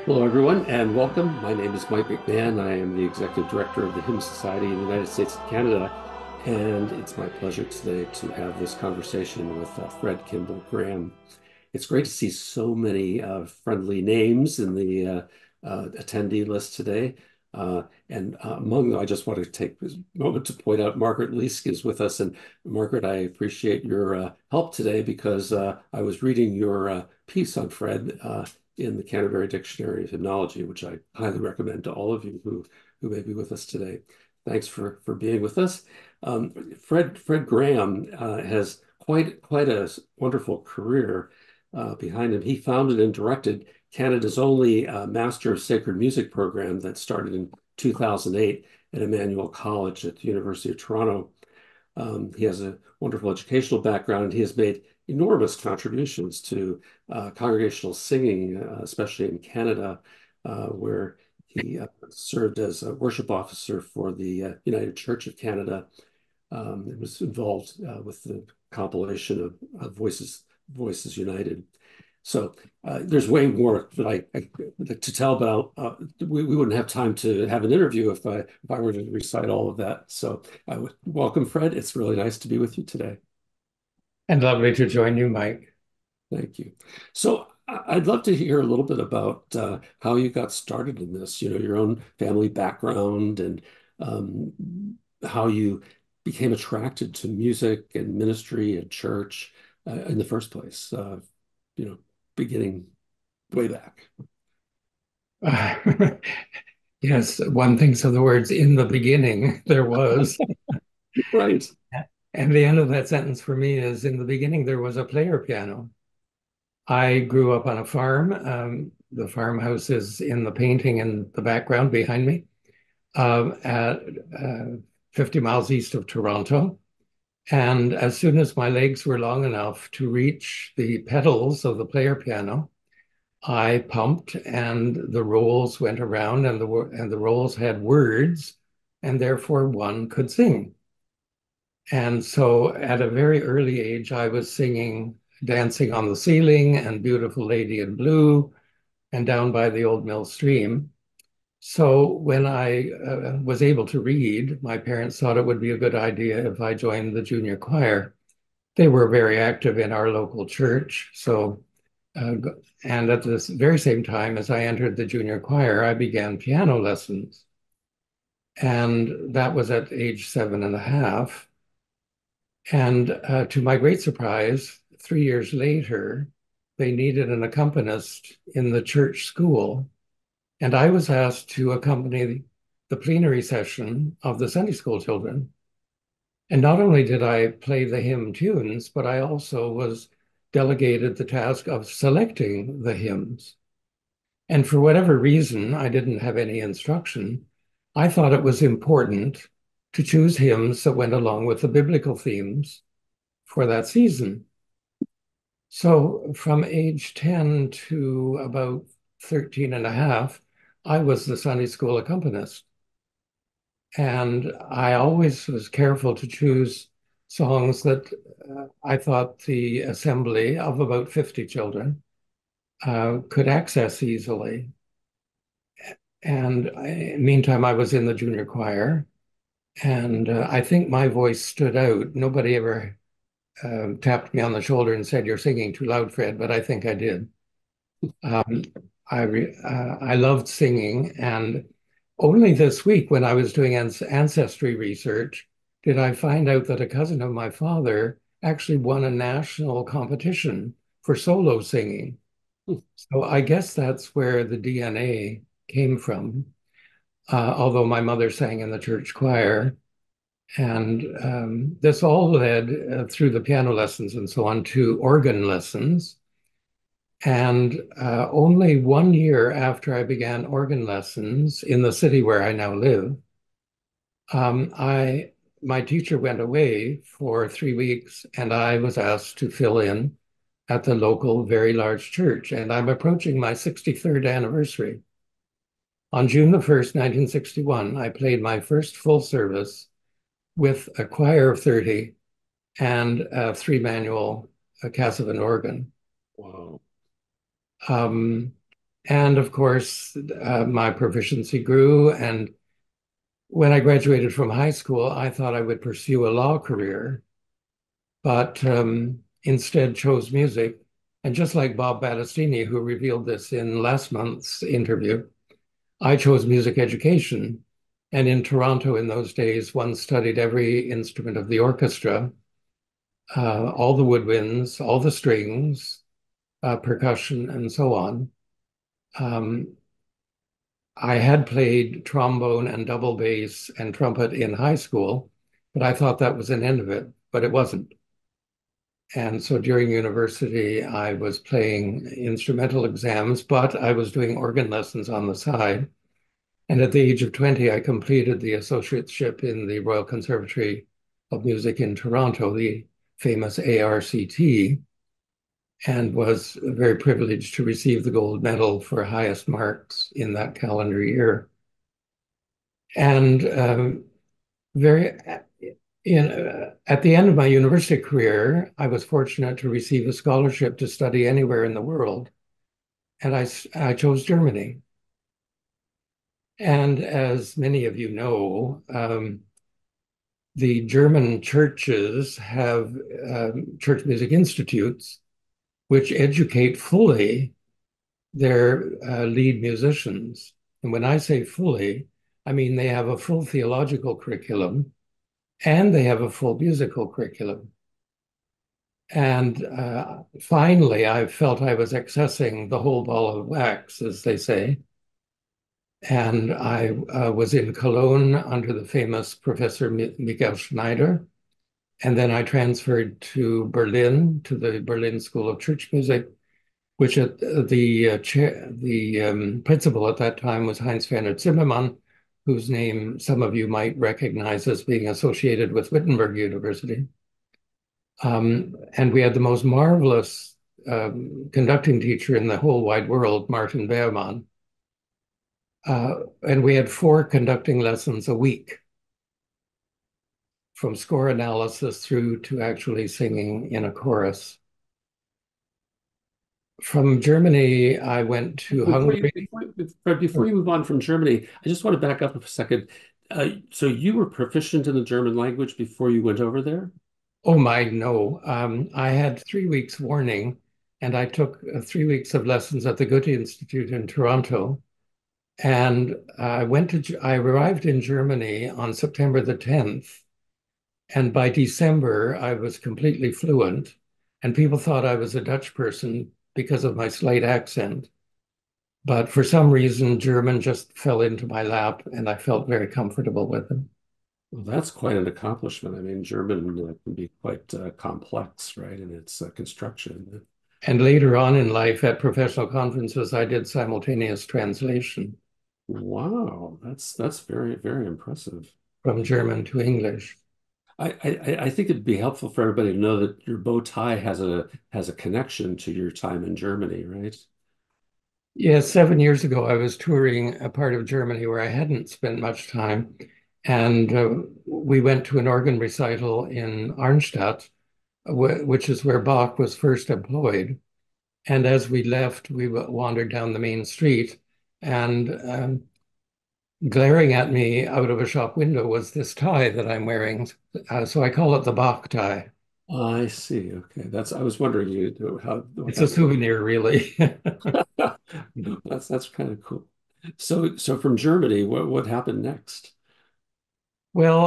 Hello, everyone, and welcome. My name is Mike McMahon. I am the Executive Director of the Hymn Society in the United States and Canada, and it's my pleasure today to have this conversation with Fred Kimball Graham. It's great to see so many friendly names in the attendee list today. And among them, I just want to take this moment to point out Margaret Leask is with us. And Margaret, I appreciate your help today because I was reading your piece on Fred in the Canterbury Dictionary of Hymnology, which I highly recommend to all of you who may be with us today. Thanks for being with us. Fred Graham has quite a wonderful career behind him. He founded and directed Canada's only Master of Sacred Music program that started in 2008 at Emmanuel College at the University of Toronto. He has a wonderful educational background, and he has made enormous contributions to congregational singing, especially in Canada, where he served as a worship officer for the United Church of Canada. It was involved with the compilation of Voices United. So there's way more to tell, but we wouldn't have time to have an interview if I were to recite all of that. So I would welcome Fred. It's really nice to be with you today. And lovely to join you, Mike. Thank you. So I'd love to hear a little bit about how you got started in this, your own family background and how you became attracted to music and ministry and church in the first place, you know, beginning way back. Yes, one thinks of the words in the beginning, there was. Right. And the end of that sentence for me is in the beginning, there was a player piano. I grew up on a farm. The farmhouse is in the painting in the background behind me, at 50 miles east of Toronto. And as soon as my legs were long enough to reach the pedals of the player piano, I pumped and the rolls went around and the rolls had words and therefore one could sing. And so at a very early age, I was singing Dancing on the Ceiling and Beautiful Lady in Blue and Down by the Old Mill Stream. So when I was able to read, my parents thought it would be a good idea if I joined the junior choir. They were very active in our local church. Uh, and at this very same time as I entered the junior choir, I began piano lessons. And that was at age 7.5. And to my great surprise, 3 years later, they needed an accompanist in the church school. And I was asked to accompany the plenary session of the Sunday school children. And not only did I play the hymn tunes, but I also was delegated the task of selecting the hymns. And for whatever reason, I didn't have any instruction. I thought it was important to choose hymns that went along with the biblical themes for that season. So from age 10 to about 13 and a half, I was the Sunday school accompanist. And I always was careful to choose songs that I thought the assembly of about 50 children could access easily. And meantime, I was in the junior choir, and I think my voice stood out. Nobody ever tapped me on the shoulder and said, "You're singing too loud, Fred," but I think I did. Um, I loved singing, and only this week, when I was doing ancestry research, did I find out that a cousin of my father actually won a national competition for solo singing. So I guess that's where the DNA came from. Although my mother sang in the church choir, and this all led through the piano lessons and so on to organ lessons. And only 1 year after I began organ lessons in the city where I now live, my teacher went away for 3 weeks, and I was asked to fill in at the local very large church. And I'm approaching my 63rd anniversary. On June the 1st, 1961, I played my first full service with a choir of 30 and a three manual Cassavant organ. Wow. Um, And of course, my proficiency grew. And when I graduated from high school, I thought I would pursue a law career, but instead chose music. And just like Bob Battistini, who revealed this in last month's interview, I chose music education. And in Toronto in those days, one studied every instrument of the orchestra, all the woodwinds, all the strings, percussion, and so on. Um, I had played trombone and double bass and trumpet in high school, but I thought that was an end of it, but it wasn't. And so during university, I was playing instrumental exams, but I was doing organ lessons on the side. And at the age of 20, I completed the associateship in the Royal Conservatory of Music in Toronto, the famous ARCT, and was very privileged to receive the gold medal for highest marks in that calendar year. And very at the end of my university career, I was fortunate to receive a scholarship to study anywhere in the world, and I chose Germany. And as many of you know, the German churches have church music institutes which educate fully their lead musicians. And when I say fully, I mean they have a full theological curriculum and they have a full musical curriculum. And finally, I felt I was accessing the whole ball of wax, as they say. And I was in Cologne under the famous Professor Michael Schneider. And then I transferred to Berlin, to the Berlin School of Church Music, which the principal at that time was Heinz Werner Zimmermann, whose name some of you might recognize as being associated with Wittenberg University. And we had the most marvelous conducting teacher in the whole wide world, Martin Beermann. And we had 4 conducting lessons a week, from score analysis through to actually singing in a chorus. From Germany, I went to Hungary. Before you move on from Germany, I just want to back up a second. So you were proficient in the German language before you went over there? Oh my, no. I had 3 weeks warning, and I took 3 weeks of lessons at the Goethe Institute in Toronto. And I arrived in Germany on September the 10th. And by December, I was completely fluent. And people thought I was a Dutch person because of my slight accent. But for some reason, German just fell into my lap, and I felt very comfortable with it. Well, that's quite an accomplishment. I mean, German can be quite complex, right, in its construction. And later on in life, at professional conferences, I did simultaneous translation Wow, that's very, very impressive. from German to English. I think it'd be helpful for everybody to know that your bow tie has a connection to your time in Germany, right? Yes, 7 years ago, I was touring a part of Germany where I hadn't spent much time. And we went to an organ recital in Arnstadt, which is where Bach was first employed. And as we left, we wandered down the main street, and glaring at me out of a shop window was this tie that I'm wearing. So I call it the Bach tie. I see. Okay, I was wondering what It's a that souvenir, really. that's kind of cool. So from Germany, what happened next? Well,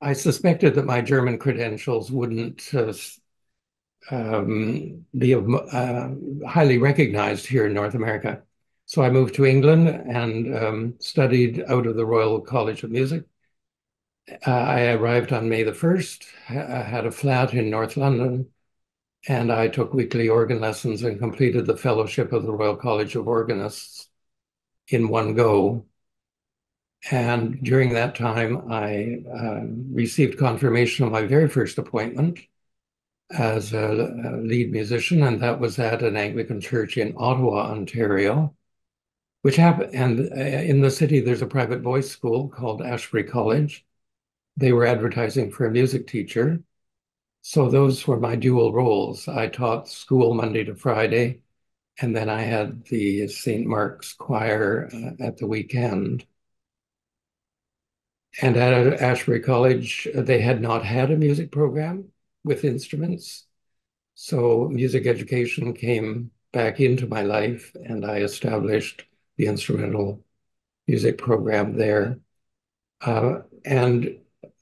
I suspected that my German credentials wouldn't be highly recognized here in North America. So I moved to England and studied out of the Royal College of Music. I arrived on May the 1st, had a flat in North London, and I took weekly organ lessons and completed the fellowship of the Royal College of Organists in one go. And during that time, I received confirmation of my very first appointment as a lead musician, and that was at an Anglican church in Ottawa, Ontario, which happened. And in the city, there's a private voice school called Ashbury College. They were advertising for a music teacher. So those were my dual roles. I taught school Monday to Friday, And then I had the St. Mark's Choir at the weekend. And at Ashbury College, they had not had a music program with instruments. So music education came back into my life, and I established the instrumental music program there. And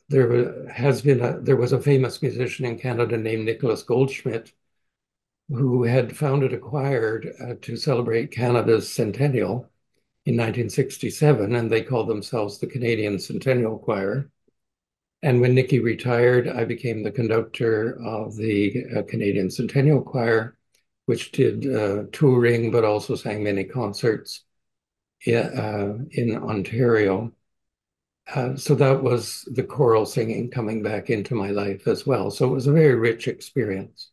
there was a famous musician in Canada named Nicholas Goldschmidt who had founded a choir to celebrate Canada's centennial in 1967, and they called themselves the Canadian Centennial Choir. And when Nicky retired, I became the conductor of the Canadian Centennial Choir, which did touring, but also sang many concerts in Ontario. So that was the choral singing coming back into my life as well. So it was a very rich experience.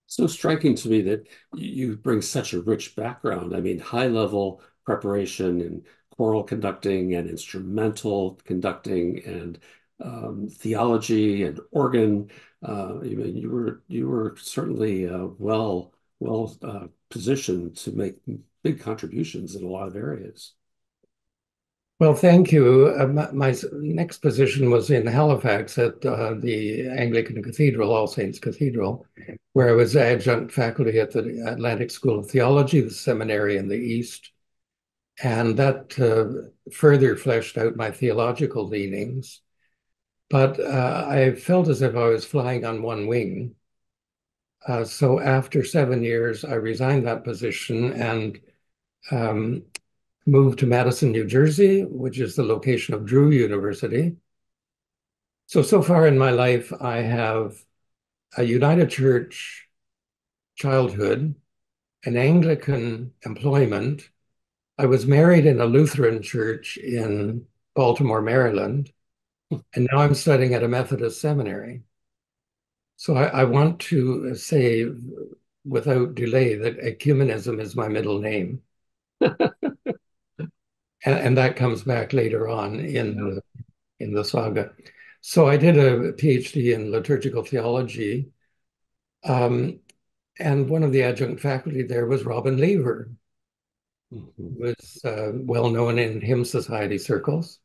So striking to me that you bring such a rich background. I mean, high level preparation in choral conducting and instrumental conducting and theology and organ. You were certainly well positioned to make big contributions in a lot of areas. Well, thank you. My next position was in Halifax at the Anglican Cathedral, All Saints Cathedral, where I was adjunct faculty at the Atlantic School of Theology, the seminary in the East. And that further fleshed out my theological leanings. But I felt as if I was flying on one wing. So after 7 years, I resigned that position and um, moved to Madison, New Jersey, which is the location of Drew University. So far in my life, I have a United Church childhood, an Anglican employment. I was married in a Lutheran church in Baltimore, Maryland, and now I'm studying at a Methodist seminary. So I want to say without delay that ecumenism is my middle name. And that comes back later on Yeah. in the saga. So I did a PhD in liturgical theology, um, and one of the adjunct faculty there was Robin Lever, Mhm. who was well known in hymn society circles.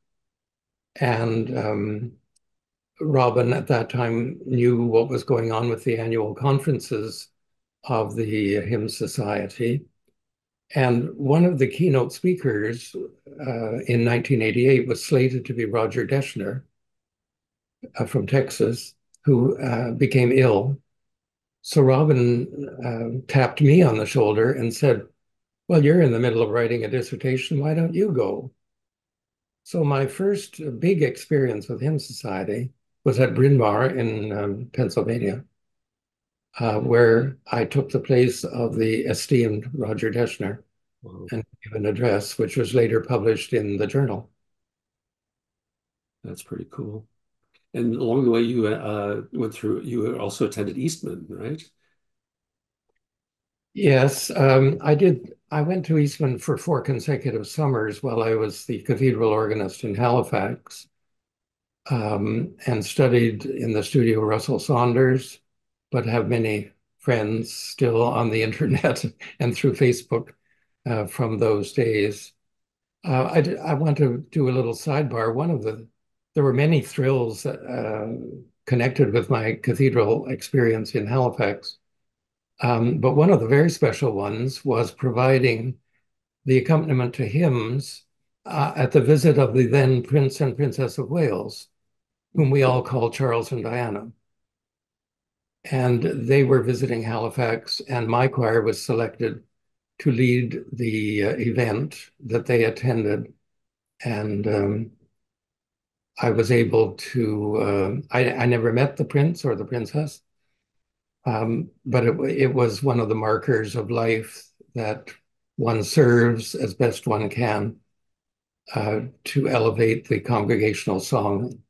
And Robin at that time knew what was going on with the annual conferences of the Hymn Society. And one of the keynote speakers in 1988 was slated to be Roger Deschner from Texas, who became ill. So Robin tapped me on the shoulder and said, "Well, you're in the middle of writing a dissertation. Why don't you go?" So my first big experience with Hymn Society was at Bryn Mawr in Pennsylvania, where I took the place of the esteemed Roger Deschner Wow, and gave an address, which was later published in the journal. that's pretty cool. And along the way, you went through, you also attended Eastman, right? Yes, I did. I went to Eastman for 4 consecutive summers while I was the cathedral organist in Halifax, and studied in the studio of Russell Saunders, but have many friends still on the internet and through Facebook from those days. I want to do a little sidebar. There were many thrills connected with my cathedral experience in Halifax. But one of the very special ones was providing the accompaniment to hymns at the visit of the then Prince and Princess of Wales, whom we all call Charles and Diana. And they were visiting Halifax, and my choir was selected to lead the event that they attended. And I was able to, I never met the prince or the princess, but it was one of the markers of life that one serves as best one can to elevate the congregational song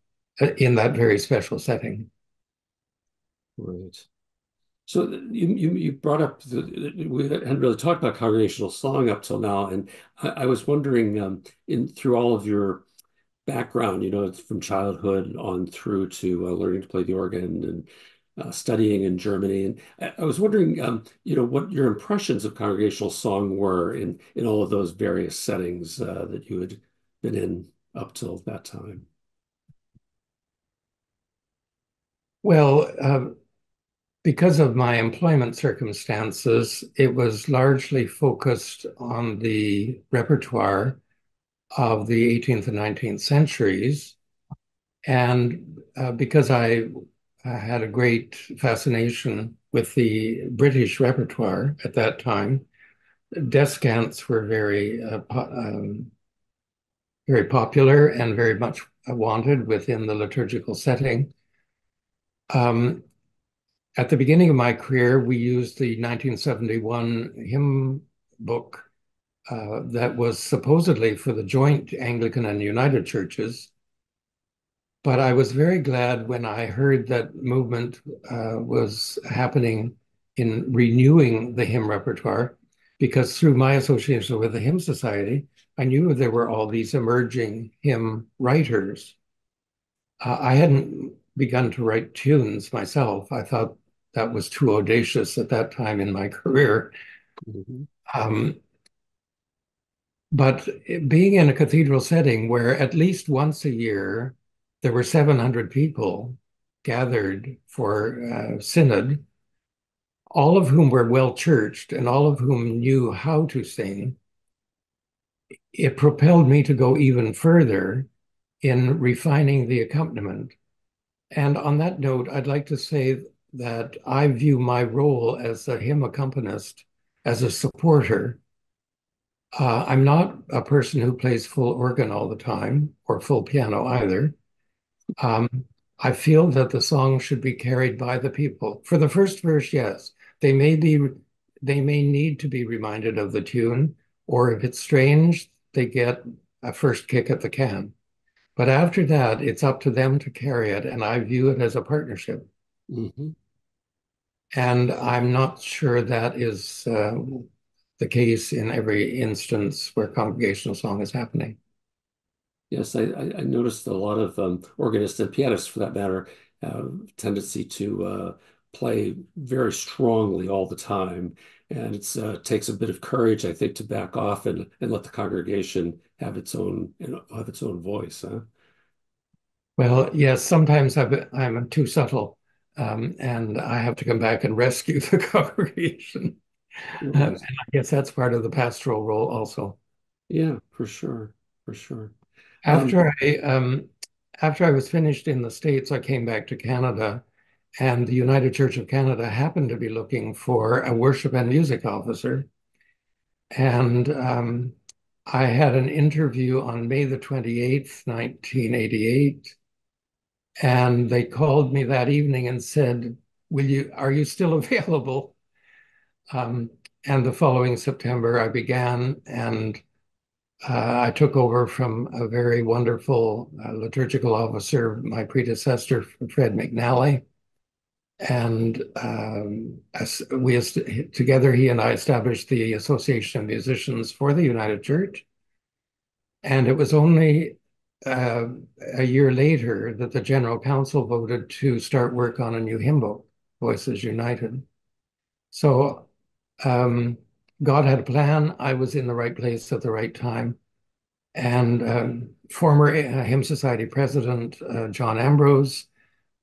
in that very special setting. Right. So you brought up we hadn't really talked about congregational song up till now, and I was wondering in through all of your background, you know, from childhood on through to learning to play the organ studying in Germany. And I was wondering, what your impressions of congregational song were in all of those various settings that you had been in up till that time. Well, because of my employment circumstances, it was largely focused on the repertoire of the 18th and 19th centuries. And because I had a great fascination with the British repertoire at that time, descants were very popular and very much wanted within the liturgical setting. Um, at the beginning of my career, we used the 1971 hymn book that was supposedly for the joint Anglican and United churches. But I was very glad when I heard that movement was happening in renewing the hymn repertoire, because through my association with the Hymn Society, I knew there were all these emerging hymn writers. I hadn't begun to write tunes myself. I thought that was too audacious at that time in my career. Mhm. Um, but being in a cathedral setting where at least once a year there were 700 people gathered for synod, all of whom were well churched and all of whom knew how to sing, it propelled me to go even further in refining the accompaniment. And on that note, I'd like to say that I view my role as a hymn accompanist as a supporter. I'm not a person who plays full organ all the time or full piano either. Um, I feel that the song should be carried by the people. For the first verse, yes, they may need to be reminded of the tune, or if it's strange, they get a first kick at the can. But after that, it's up to them to carry it, and I view it as a partnership. Mhm. And I'm not sure that is the case in every instance where congregational song is happening. Yes, I noticed a lot of organists and pianists, for that matter, have a tendency to play very strongly all the time, and it takes a bit of courage, I think, to back off and let the congregation have its own have its own voice. Huh? Well, yes, sometimes I'm too subtle, and I have to come back and rescue the congregation. And Right. I guess that's part of the pastoral role also. Yeah, for sure, for sure. Um, After after I was finished in the States, I came back to Canada, and the United Church of Canada happened to be looking for a worship and music officer. And I had an interview on May the 28th, 1988. And they called me that evening and said, are you still available? Um, and the following September, I began, and I took over from a very wonderful liturgical officer, my predecessor, Fred McNally. And as together, he and I established the Association of Musicians for the United Church. And it was only uh, a year later that the General Council voted to start work on a new hymn book, Voices United. So um, God had a plan. I was in the right place at the right time. And former Hymn Society president John Ambrose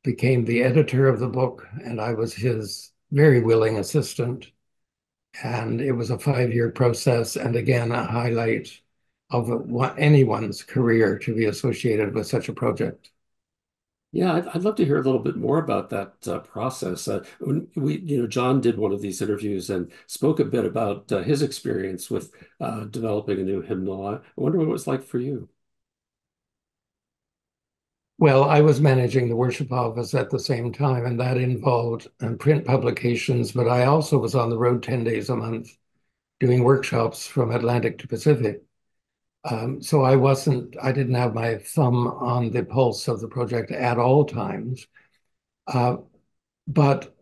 became the editor of the book, and I was his very willing assistant. And it was a 5 year process, and again, a highlight of anyone's career to be associated with such a project. yeah, I'd love to hear a little bit more about that process. When John did one of these interviews and spoke a bit about his experience with developing a new hymnal. I wonder what it was like for you. Well, I was managing the worship office at the same time, and that involved print publications, but I also was on the road 10 days a month doing workshops from Atlantic to Pacific. So I didn't have my thumb on the pulse of the project at all times. Uh, but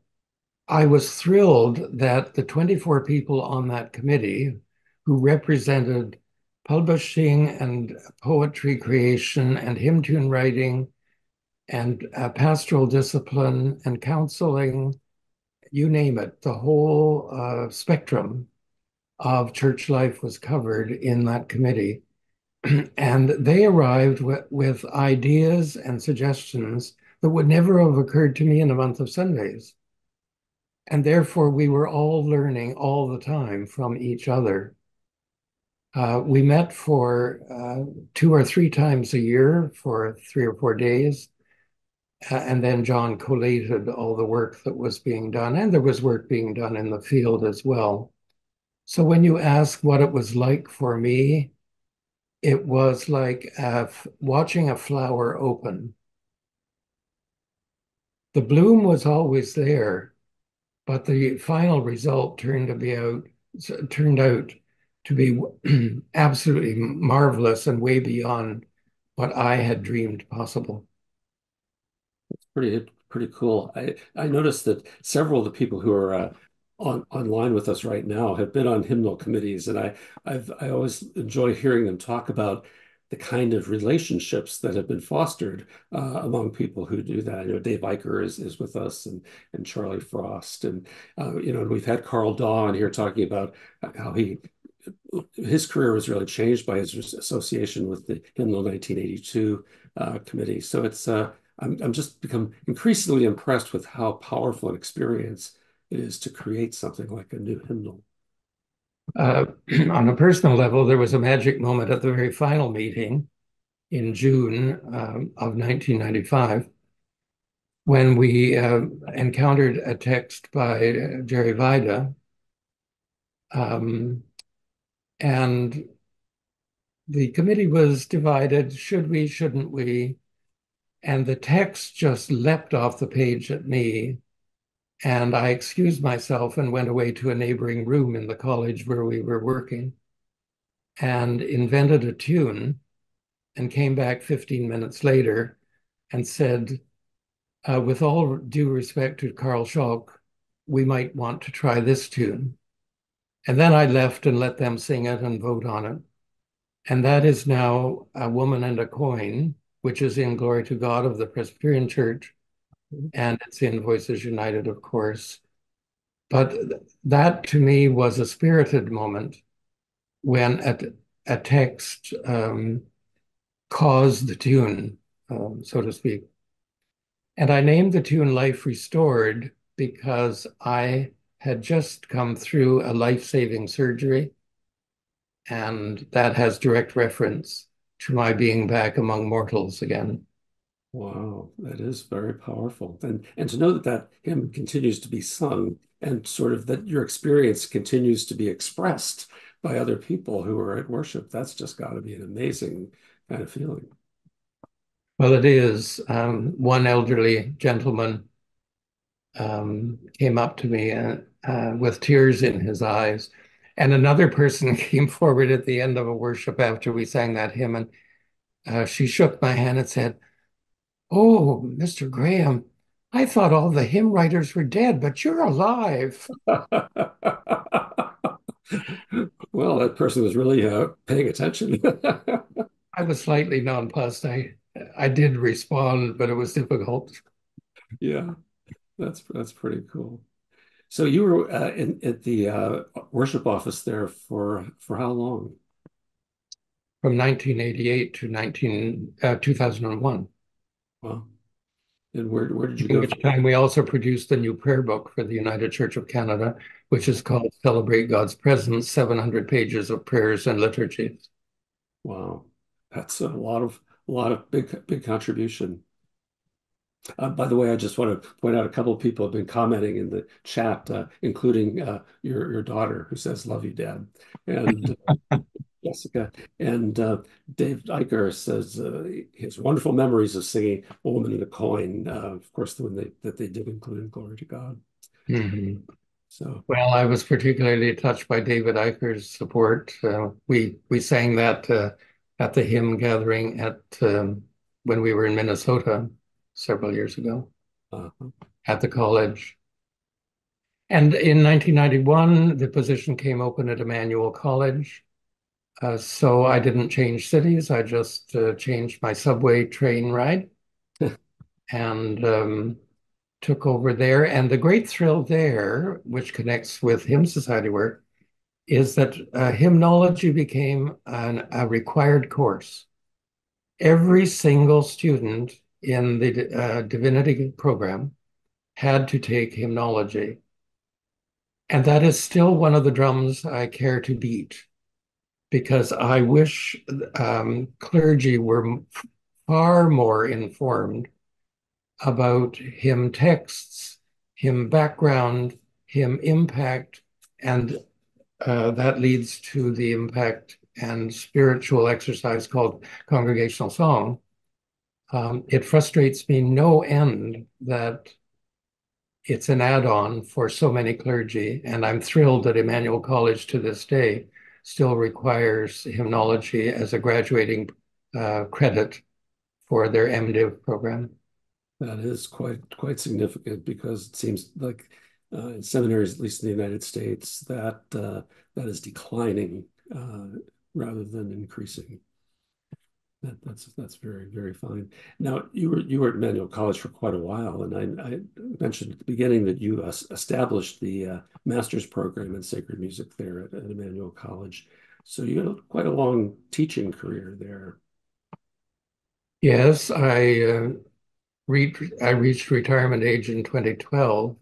I was thrilled that the 24 people on that committee who represented publishing and poetry creation and hymn tune writing and pastoral discipline and counseling, you name it, the whole spectrum of church life was covered in that committee. And they arrived with ideas and suggestions that would never have occurred to me in a month of Sundays. And therefore, we were all learning all the time from each other. We met for 2 or 3 times a year for 3 or 4 days. And then John collated all the work that was being done, and there was work being done in the field as well. So when you ask what it was like for me, it was like watching a flower open. The bloom was always there, but the final result turned out to be absolutely marvelous and way beyond what I had dreamed possible. Pretty cool. I noticed that several of the people who are online with us right now have been on hymnal committees, and I always enjoy hearing them talk about the kind of relationships that have been fostered among people who do that. Dave Eicher is with us, and Charlie Frost, and we've had Carl Daw on here talking about how his career was really changed by his association with the Hymnal 1982 committee. So I'm just become increasingly impressed with how powerful an experience it is to create something like a new hymnal. Uh, on a personal level, there was a magic moment at the very final meeting in June of 1995 when we encountered a text by Jerry Vida. Um, and the committee was divided, should we, shouldn't we? And the text just leapt off the page at me. And I excused myself and went away to a neighboring room in the college where we were working and invented a tune and came back 15 minutes later and said, with all due respect to Carl Schalk, we might want to try this tune. And then I left and let them sing it and vote on it. And that is now A Woman and a Coin, which is in Glory to God of the Presbyterian Church. And it's in Voices United, of course. But that to me was a spirited moment when a text caused the tune, so to speak. And I named the tune Life Restored because I had just come through a life-saving surgery, and that has direct reference to my being back among mortals again. Wow, that is very powerful. And to know that that hymn continues to be sung and sort of that your experience continues to be expressed by other people who are at worship, that's just got to be an amazing kind of feeling. Well, it is. One elderly gentleman came up to me with tears in his eyes. And another person came forward at the end of a worship after we sang that hymn, and she shook my hand and said, "Oh, Mr. Graham, I thought all the hymn writers were dead, but you're alive." Well, that person was really paying attention. I was slightly nonplussed. I did respond, but it was difficult. Yeah, that's pretty cool. So you were in at the worship office there for how long? From 1988 to 2001, Well, and where did you in go which from time there? we also produced the new prayer book for the United Church of Canada, which is called Celebrate God's Presence, 700 pages of prayers and liturgies. Wow, that's a lot of big contribution. By the way, I just want to point out a couple of people have been commenting in the chat, including your daughter, who says "Love you, Dad," and Jessica and Dave Eicher says he has wonderful memories of singing "A Woman and a Coin." Of course, the one that they did include in "Glory to God." Mhm. So, Well, I was particularly touched by David Eicher's support. We sang that at the hymn gathering at when we were in Minnesota several years ago uh, at the college. And in 1991, the position came open at Emmanuel College. So I didn't change cities. I just changed my subway train ride. and took over there. And the great thrill there, which connects with hymn society work, is that hymnology became a required course. Every single student in the divinity program had to take hymnology. And that is still one of the drums I care to beat because I wish clergy were far more informed about hymn texts, hymn background, hymn impact, and that leads to the impact and spiritual exercise called congregational song. It frustrates me no end that it's an add-on for so many clergy, and I'm thrilled that Emmanuel College to this day still requires hymnology as a graduating credit for their MDiv program. That is quite significant because it seems like in seminaries, at least in the United States, that is declining rather than increasing. That's very fine. Now you were at Emmanuel College for quite a while, and I mentioned at the beginning that you established the master's program in sacred music there at Emmanuel College. So you had quite a long teaching career there. Yes, I reached retirement age in 2012,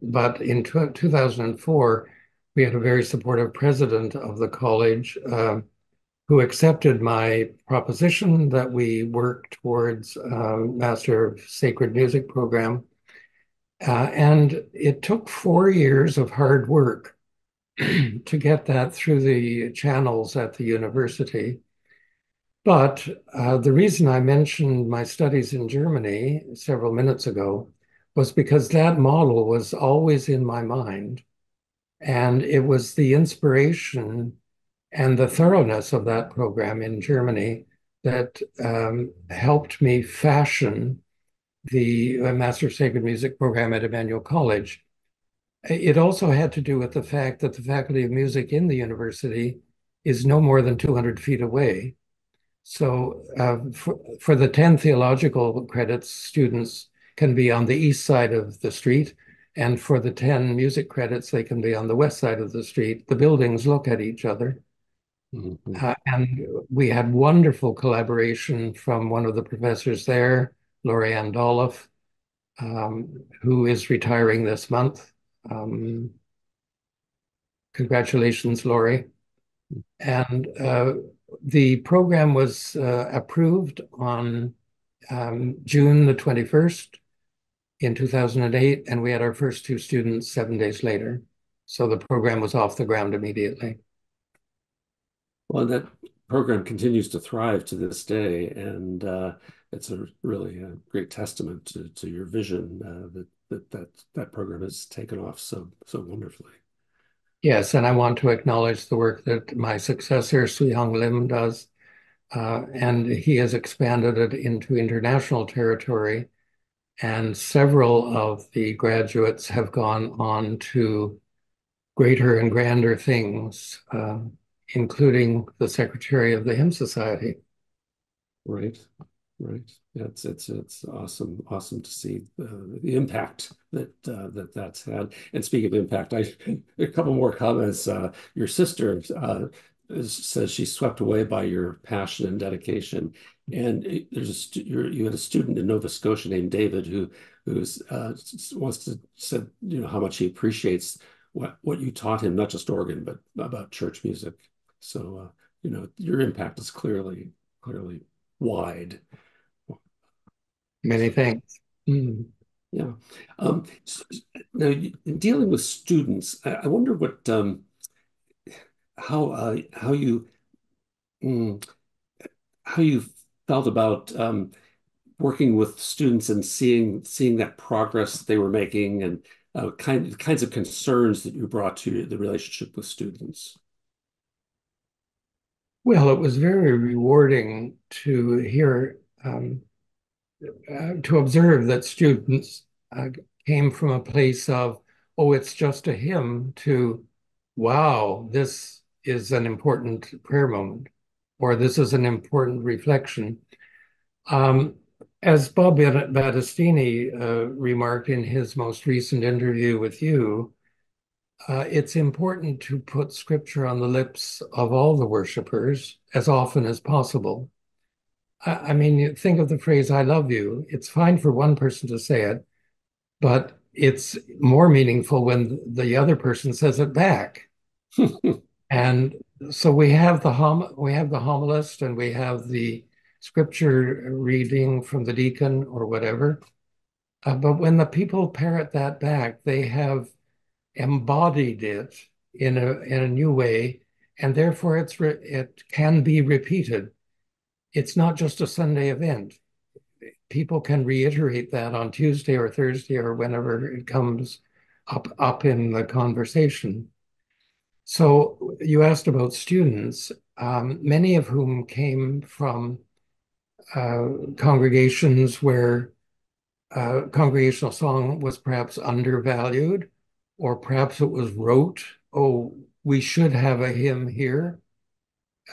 but in 2004, we had a very supportive president of the college who accepted my proposition that we work towards Master of Sacred Music program. And it took 4 years of hard work to get that through the channels at the university. But the reason I mentioned my studies in Germany several minutes ago was because that model was always in my mind. And it was the inspiration and the thoroughness of that program in Germany that helped me fashion the Master of Sacred Music program at Emmanuel College. It also had to do with the fact that the Faculty of Music in the university is no more than 200 feet away. So for the 10 theological credits, students can be on the east side of the street. And for the 10 music credits, they can be on the west side of the street. The buildings look at each other. Mhm. And we had wonderful collaboration from one of the professors there, Lorianne Dolph, who is retiring this month. Um, Congratulations, Lori. And the program was approved on June the 21st in 2008, and we had our first two students 7 days later. So the program was off the ground immediately. Well, that program continues to thrive to this day, and it's really a great testament to your vision that program has taken off so wonderfully. Yes, and I want to acknowledge the work that my successor, Sui Hong Lim, does. And he has expanded it into international territory. And several of the graduates have gone on to greater and grander things, including the Secretary of the Hymn Society. Right, right. Yeah, it's awesome to see the impact that's had. And speaking of impact, I a couple more comments. Your sister says she's swept away by your passion and dedication. And you had a student in Nova Scotia named David who's wants to said how much he appreciates what you taught him, not just organ but about church music. So your impact is clearly wide. Many thanks. Mm. Yeah. So, now, in dealing with students, I wonder what how you mm, how you felt about working with students and seeing that progress they were making and kinds of concerns that you brought to the relationship with students. Well, it was very rewarding to hear, to observe that students came from a place of, oh, it's just a hymn, to, wow, this is an important prayer moment, or this is an important reflection. Um, As Bob Battistini remarked in his most recent interview with you, it's important to put scripture on the lips of all the worshipers as often as possible. I mean, you think of the phrase, I love you. It's fine for one person to say it, but it's more meaningful when the other person says it back. And so we have the homilist and we have the scripture reading from the deacon or whatever. But when the people parrot that back, they have embodied it in a new way, and therefore it can be repeated. It's not just a Sunday event. People can reiterate that on Tuesday or Thursday or whenever it comes up in the conversation. So you asked about students, many of whom came from congregations where congregational song was perhaps undervalued, or perhaps it was rote, oh, we should have a hymn here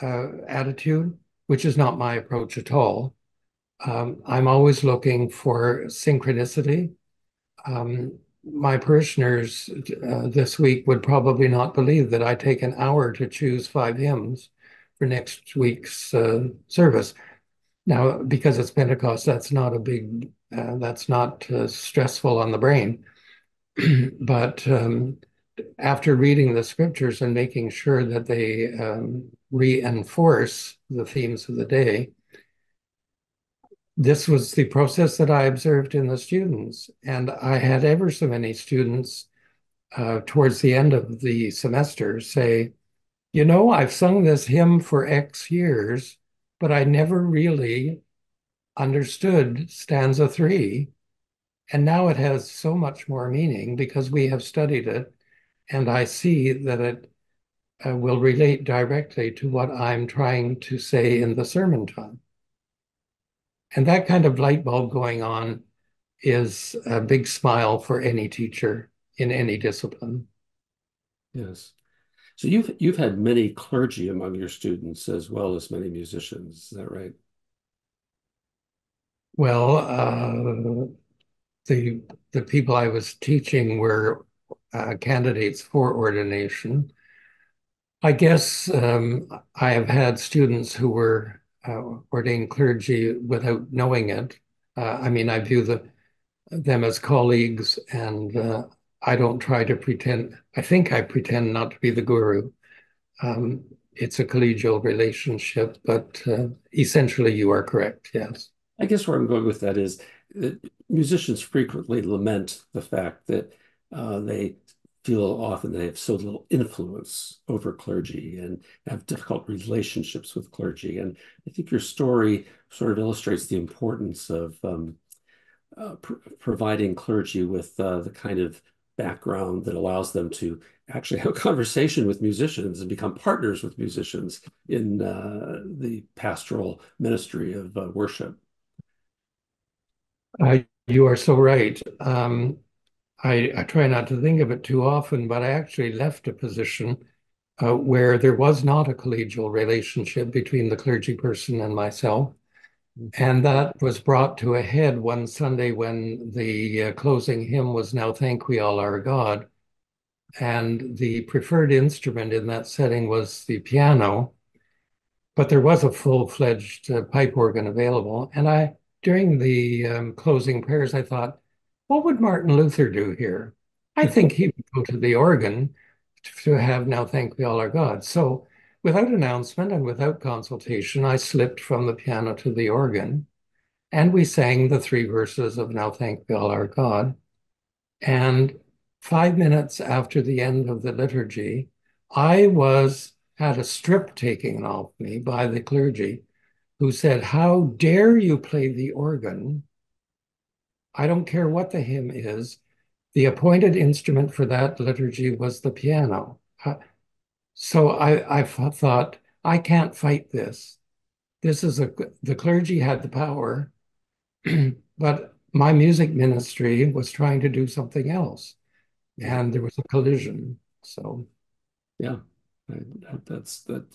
attitude, which is not my approach at all. I'm always looking for synchronicity. My parishioners this week would probably not believe that I take an hour to choose 5 hymns for next week's service. Now, because it's Pentecost, that's not stressful on the brain. But after reading the scriptures and making sure that they reinforce the themes of the day, this was the process that I observed in the students. And I had ever so many students towards the end of the semester say, you know, I've sung this hymn for X years, but I never really understood stanza 3. And now it has so much more meaning because we have studied it. And I see that it will relate directly to what I'm trying to say in the sermon time. And that kind of light bulb going on is a big smile for any teacher in any discipline. Yes. So you've had many clergy among your students as well as many musicians. Is that right? Well, the the people I was teaching were candidates for ordination. I guess I have had students who were ordained clergy without knowing it. I mean, I view them as colleagues, and I don't try to pretend. I think I pretend not to be the guru. Um, it's a collegial relationship, but essentially you are correct. Yes. I guess where I'm going with that is that musicians frequently lament the fact that they feel often they have so little influence over clergy and have difficult relationships with clergy. And I think your story sort of illustrates the importance of providing clergy with the kind of background that allows them to actually have a conversation with musicians and become partners with musicians in the pastoral ministry of worship. You are so right. I try not to think of it too often, but I actually left a position where there was not a collegial relationship between the clergy person and myself. And that was brought to a head one Sunday when the closing hymn was Now Thank We All Our God. And the preferred instrument in that setting was the piano, but there was a full-fledged pipe organ available. And during the closing prayers, I thought, what would Martin Luther do here? I think he would go to the organ to have Now Thank We All Our God. So without announcement and without consultation, I slipped from the piano to the organ, and we sang the 3 verses of Now Thank We All Our God. And 5 minutes after the end of the liturgy, I had a strip taken off me by the clergy who said, how dare you play the organ? I don't care what the hymn is. The appointed instrument for that liturgy was the piano. So I thought, I can't fight this. The clergy had the power, but my music ministry was trying to do something else. Yeah. And there was a collision. So, Yeah. That's that.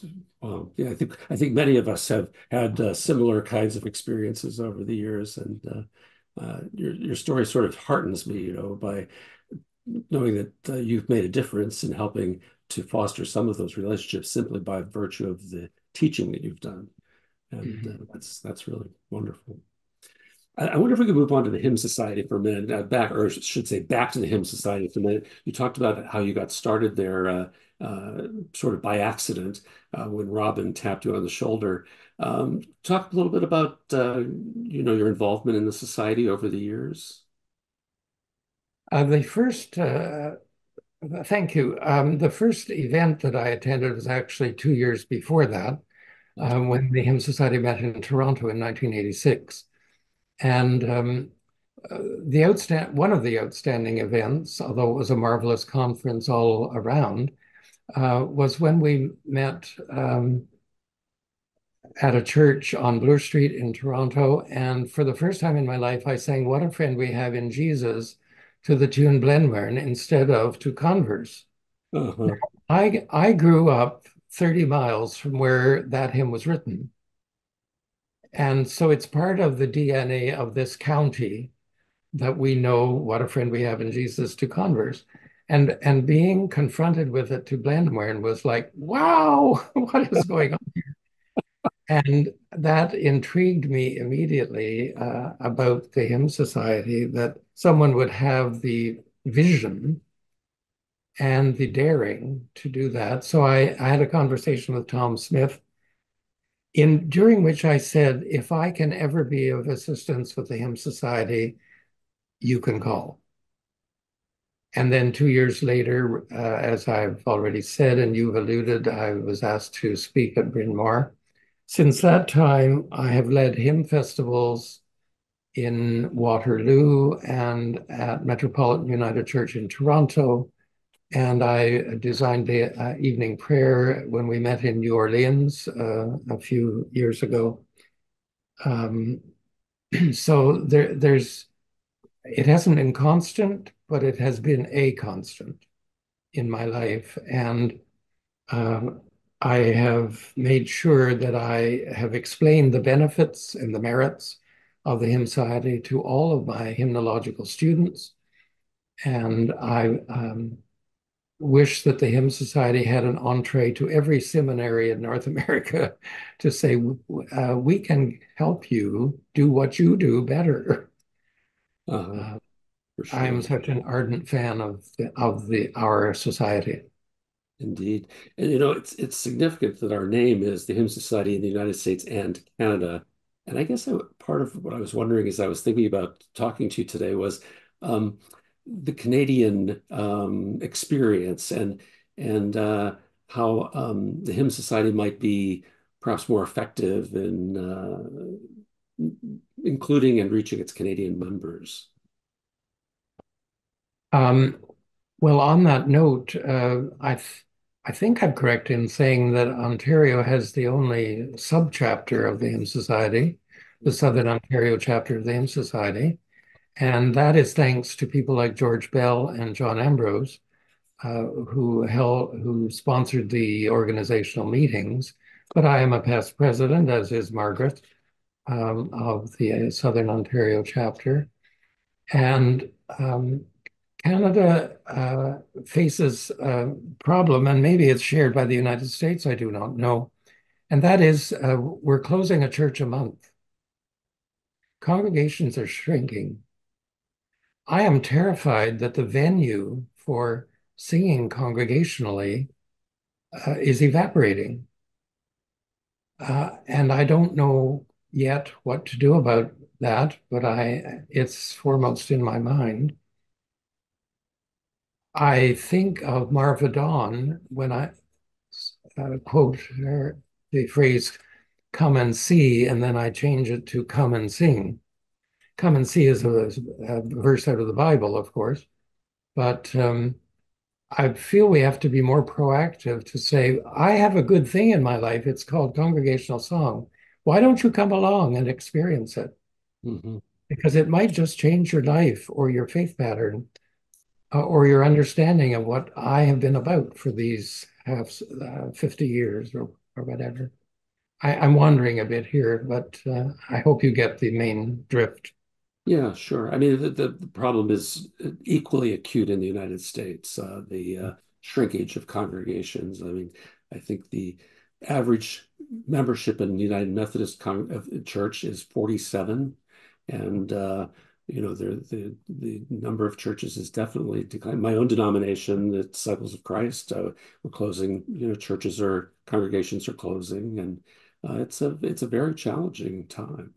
Well, yeah, I think many of us have had similar kinds of experiences over the years, and your story sort of heartens me, by knowing that you've made a difference in helping to foster some of those relationships simply by virtue of the teaching that you've done, and Mhm. that's really wonderful. I wonder if we could move on to the Hymn Society for a minute, back, or I should say, back to the Hymn Society for a minute. You talked about how you got started there, sort of by accident, when Robin tapped you on the shoulder. Talk a little bit about, your involvement in the society over the years. The first, thank you. The first event that I attended was actually 2 years before that, when the Hymn Society met in Toronto in 1986. And one of the outstanding events, although it was a marvelous conference all around, was when we met at a church on Bloor Street in Toronto. And for the first time in my life, I sang What a Friend We Have in Jesus to the tune Blenwern instead of to Converse. Uh-huh. I grew up 30 miles from where that hymn was written. And so it's part of the DNA of this county that we know what a friend we have in Jesus to converse. And being confronted with it to Blandemare was like, wow, what is going on? And that intrigued me immediately about the Hymn Society, that someone would have the vision and the daring to do that. So I had a conversation with Tom Smith during which I said, if I can ever be of assistance with the Hymn Society, you can call. And then 2 years later, as I've already said, and you've alluded, I was asked to speak at Bryn Mawr. Since that time, I have led hymn festivals in Waterloo and at Metropolitan United Church in Toronto. And I designed the evening prayer when we met in New Orleans a few years ago. Um, so it hasn't been constant, but it has been a constant in my life. And um, I have made sure that I have explained the benefits and the merits of the Hymn Society to all of my hymnological students. And I wish that the Hymn Society had an entree to every seminary in North America to say, we can help you do what you do better. Uh-huh. Uh, For I am sure. such an ardent fan of our society. Indeed. And it's significant that our name is the Hymn Society in the United States and Canada. And I guess part of what I was wondering as I was thinking about talking to you today was the Canadian experience and how the Hymn Society might be perhaps more effective in including and reaching its Canadian Um, well, on that note, I think I'm correct in saying that Ontario has the only subchapter of the Hymn Society, the members. Southern Ontario chapter of the Hymn Society, and that is thanks to people like George Bell and John Ambrose, who sponsored the organizational meetings. But I am a past president, as is Margaret, of the Southern Ontario chapter, and Canada faces a problem, and maybe it's shared by the United States, I do not know. And that is, we're closing a church a month. Congregations are shrinking. I am terrified that the venue for singing congregationally is evaporating. And I don't know yet what to do about that, but it's foremost in my mind. I think of Marva Dawn when I quote the phrase "come and see," and then I change it to "come and sing." "Come and see" is a verse out of the Bible, of course, but I feel we have to be more proactive to say, I have a good thing in my life. It's called congregational song. Why don't you come along and experience it? Mhm. Because it might just change your life or your faith pattern. or your understanding of what I have been about for these 50 years or whatever. I'm wandering a bit here, but I hope you get the main drift. Yeah, sure. I mean, the problem is equally acute in the United States, the shrinkage of congregations. I mean, I think the average membership in the United Methodist Church is 47, and the number of churches is definitely declining. My own denomination, the Disciples of Christ, we're closing. Churches or congregations are closing, and it's a very challenging time.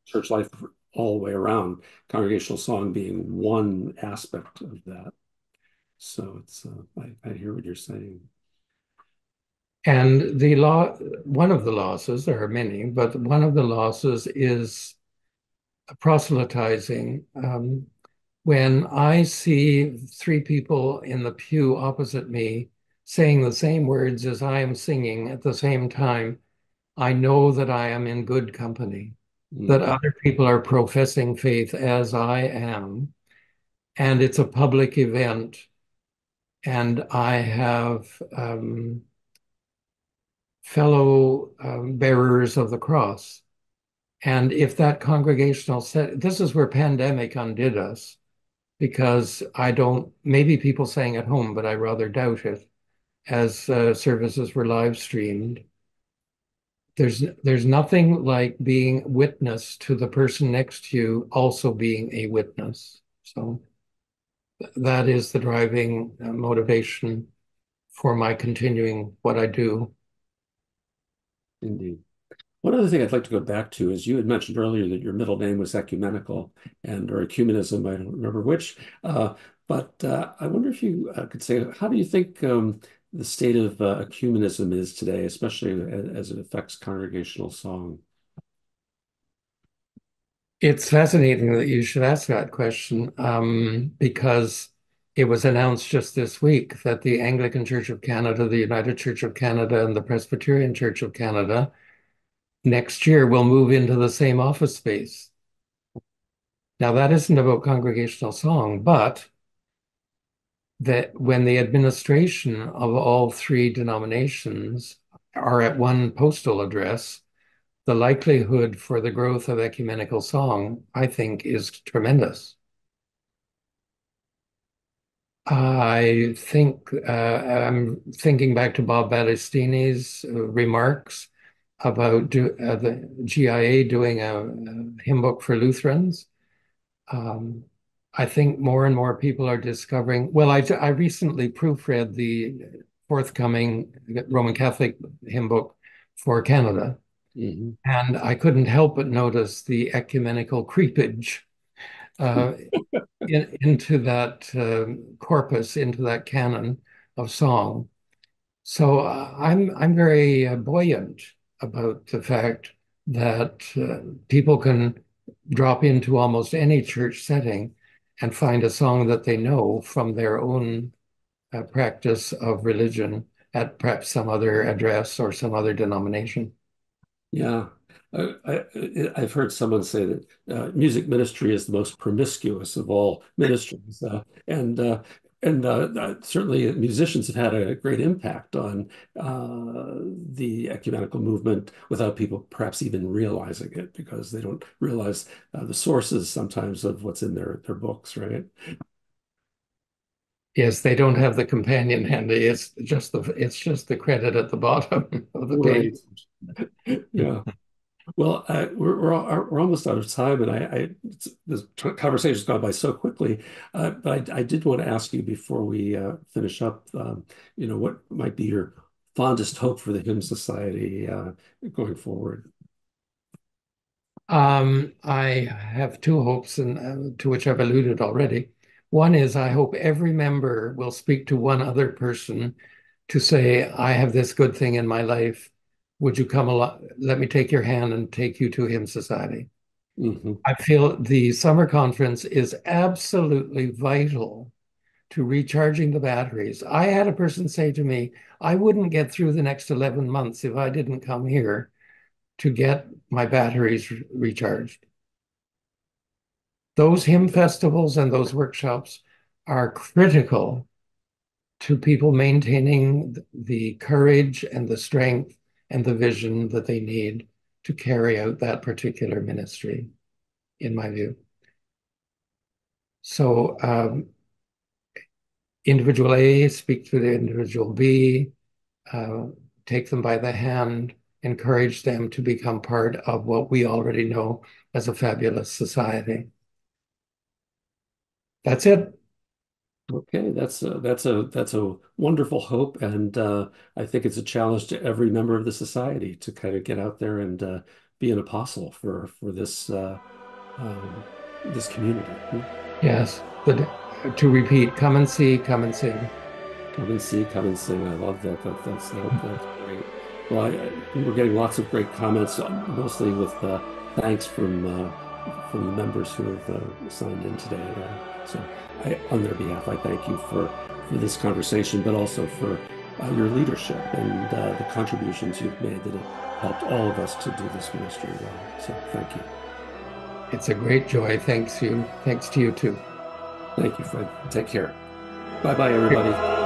Church life all the way around, congregational song being one aspect of that. So I hear what you're saying. And one of the losses, there are many, but one of the losses is proselytizing. When I see three people in the pew opposite me saying the same words as I am singing at the same time, I know that I am in good company, that Mhm. other people are professing faith as I am, and it's a public event, and I have fellow bearers of the cross. And if that congregational set, this is where pandemic undid us because I don't, maybe people sang at home, but I rather doubt it as services were live streamed. There's nothing like being witness to the person next to you also being a witness. So that is the driving motivation for my continuing what I do. Indeed. One other thing I'd like to go back to is you had mentioned earlier that your middle name was ecumenical and or ecumenism, I don't remember which. But I wonder if you could say, how do you think the state of ecumenism is today, especially as it affects congregational song? It's fascinating that you should ask that question because it was announced just this week that the Anglican Church of Canada, the United Church of Canada, and the Presbyterian Church of Canada next year will move into the same office space. Now, that isn't about congregational song, but that when the administration of all three denominations are at one postal address, the likelihood for the growth of ecumenical song, I think, is tremendous. I think I'm thinking back to Bob Battistini's remarks about the GIA doing a hymn book for Lutherans. Um, I think more and more people are discovering. Well, I recently proofread the forthcoming Roman Catholic hymn book for Canada, Mhm. and I couldn't help but notice the ecumenical creepage uh, into that corpus, into that canon of song. So I'm very buoyant about the fact that people can drop into almost any church setting and find a song that they know from their own practice of religion at perhaps some other address or some other denomination. Yeah. I've heard someone say that music ministry is the most promiscuous of all ministries, and certainly musicians have had a great impact on the ecumenical movement without people perhaps even realizing it because they don't realize the sources sometimes of what's in their books, right? Yes, they don't have the companion handy. It's just the credit at the bottom of the page. Right. Yeah. Well, we're almost out of time, and this conversation's gone by so quickly. But I did want to ask you before we finish up, what might be your fondest hope for the Hymn Society going forward? I have two hopes, and to which I've alluded already. One is I hope every member will speak to one other person to say, I have this good thing in my life. Would you come along? Let me take your hand and take you to Hymn Society. Hmm. I feel the summer conference is absolutely vital to recharging the batteries. I had a person say to me, I wouldn't get through the next 11 months if I didn't come here to get my batteries recharged. Those hymn festivals and those workshops are critical to people maintaining the courage and the strength and the vision that they need to carry out that particular ministry, in my view. So individual A, speak to the individual B, uh, take them by the hand, encourage them to become part of what we already know as a fabulous society. That's it. Okay, that's a wonderful hope, and I think it's a challenge to every member of the society to kind of get out there and be an apostle for this this community. Yes. To repeat, come and see, come and sing. Come and see, come and sing. I love that. That's great. Well, we're getting lots of great comments, mostly with thanks from the members who have signed in today. So, on their behalf, I thank you for this conversation, but also for your leadership and the contributions you've made that have helped all of us to do this ministry well. So, thank you. It's a great joy. Thanks you. Thanks to you too. Thank you, Fred. Take care. Bye bye, everybody.